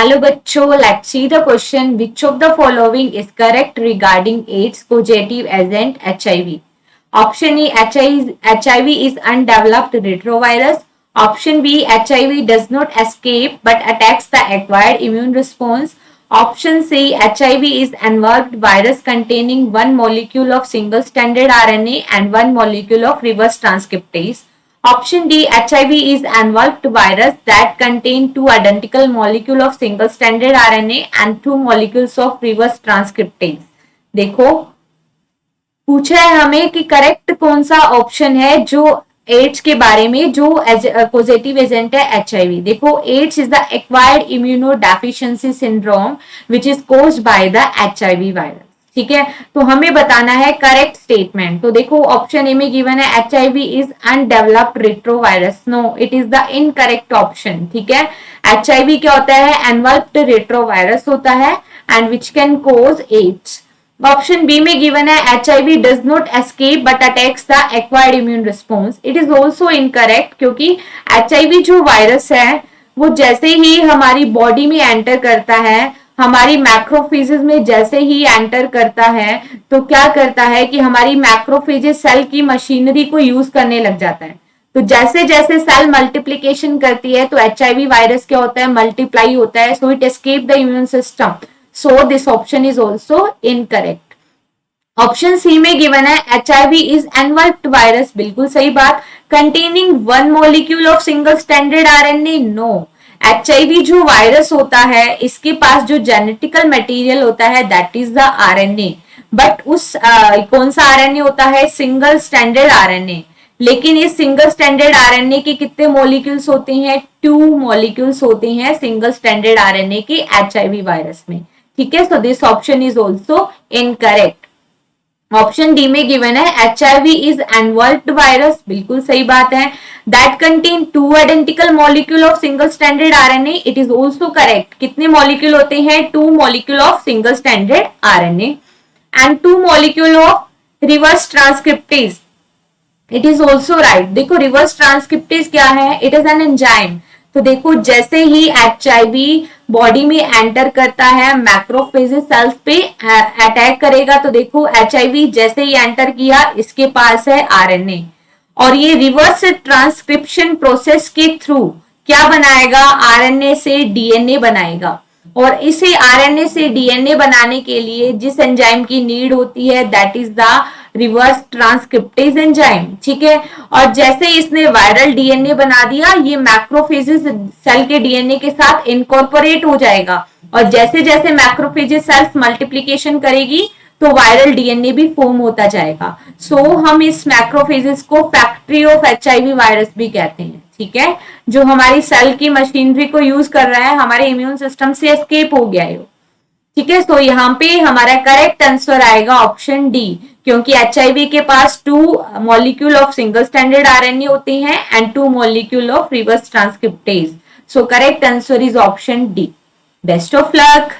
Hello बच्चों, let's see the question. Which of the following is correct regarding AIDS positive agent HIV? Option E, HIV is undeveloped retrovirus. Option B, HIV does not escape but attacks the acquired immune response. Option C, HIV is enveloped virus containing one molecule of single stranded RNA and one molecule of reverse transcriptase. Option D, HIV is enveloped virus that contain two identical molecule of single stranded RNA and two molecules of reverse transcriptase. देखो पूछा है हमें कि correct कौन सा option है जो ads के बारे में जो पॉजिटिव एजेंट है एचआईवी. देखो AIDS is the acquired immunodeficiency syndrome which is caused by the HIV virus. ठीक है, तो हमें बताना है करेक्ट स्टेटमेंट. तो देखो ऑप्शन ए में गिवन है HIV is undeveloped retrovirus. No, it is the incorrect option. ठीक है, एचआईवी क्या होता है? एनवेल्प्ड रेट्रोवायरस होता है and which can cause AIDS. Option B में गिवन है HIV does not escape but attacks the acquired immune response. It is also incorrect क्योंकि HIV जो वायरस है वो जैसे ही हमारी बॉडी में एंटर करता है, हमारी मैक्रोफेजेस में जैसे ही एंटर करता है तो क्या करता है कि हमारी मैक्रोफेजेस सेल की मशीनरी को यूज करने लग जाता है. तो जैसे जैसे सेल मल्टीप्लीकेशन करती है तो HIV वायरस क्या होता है? मल्टीप्लाई होता है. So it escape the immune system. So this option is also incorrect. Option C में given है HIV is enveloped virus. बिल्कुल सही बात. Containing one molecule of single stranded RNA. No. HIV जो वायरस होता है इसके पास जो जेनेटिकल मटेरियल होता है that is the RNA. But उस कौन सा RNA होता है? Single standard RNA. लेकिन इस सिंगल स्टैंडर्ड आरएनए के कितने मॉलिक्यूल्स होते हैं? 2 मॉलिक्यूल्स होते हैं सिंगल स्टैंडर्ड आरएनए के एचआईवी वायरस में. ठीक है, so this option is also incorrect. Option D में गिवन है एचआईवी इज एनवेल्प्ड वायरस. बिल्कुल सही बात है. That contain 2 identical molecule of single standard RNA. It is also correct. कितने मॉलिक्यूल होते हैं? 2 molecule of single standard RNA and 2 molecule of reverse transcriptase. It is also right. देखो reverse transcriptase क्या है? It is an enzyme. तो देखो जैसे ही HIV body में एंटर करता है मैक्रोफेजेस सेल्स पे अटैक करेगा. तो देखो एचआईवी जैसे ही एंटर किया इसके पास है आरएनए और ये रिवर्स ट्रांसक्रिप्शन प्रोसेस के थ्रू क्या बनाएगा? आरएनए से डीएनए बनाएगा. और इसे आरएनए से डीएनए बनाने के लिए जिस एंजाइम की नीड होती है that is the reverse transcriptase enzyme. ठीक है, और जैसे इसने वायरल डीएनए बना दिया ये मैक्रोफेजेस सेल के डीएनए के साथ इनकॉर्पोरेट हो जाएगा और जैसे जैसे मैक्रोफेजेस सेल्स मल्टीप्लीकेशन करेगी तो वायरल डीएनए भी फॉर्म होता जाएगा. सो हम इस मैक्रोफेजेस को फैक्ट्री ऑफ एचआईवी वायरस भी कहते हैं. ठीक है, जो हमारी सेल की मशीनरी को यूज कर रहा है, हमारे इम्यून सिस्टम से एस्केप हो गया है. ठीक है, तो यहाँ पे हमारा करेक्ट आंसर आएगा ऑप्शन डी क्योंकि एचआईवी के पास 2 molecule of single standard RNA होते हैं and 2 molecule of reverse transcriptase. So correct answer is option D. Best of luck.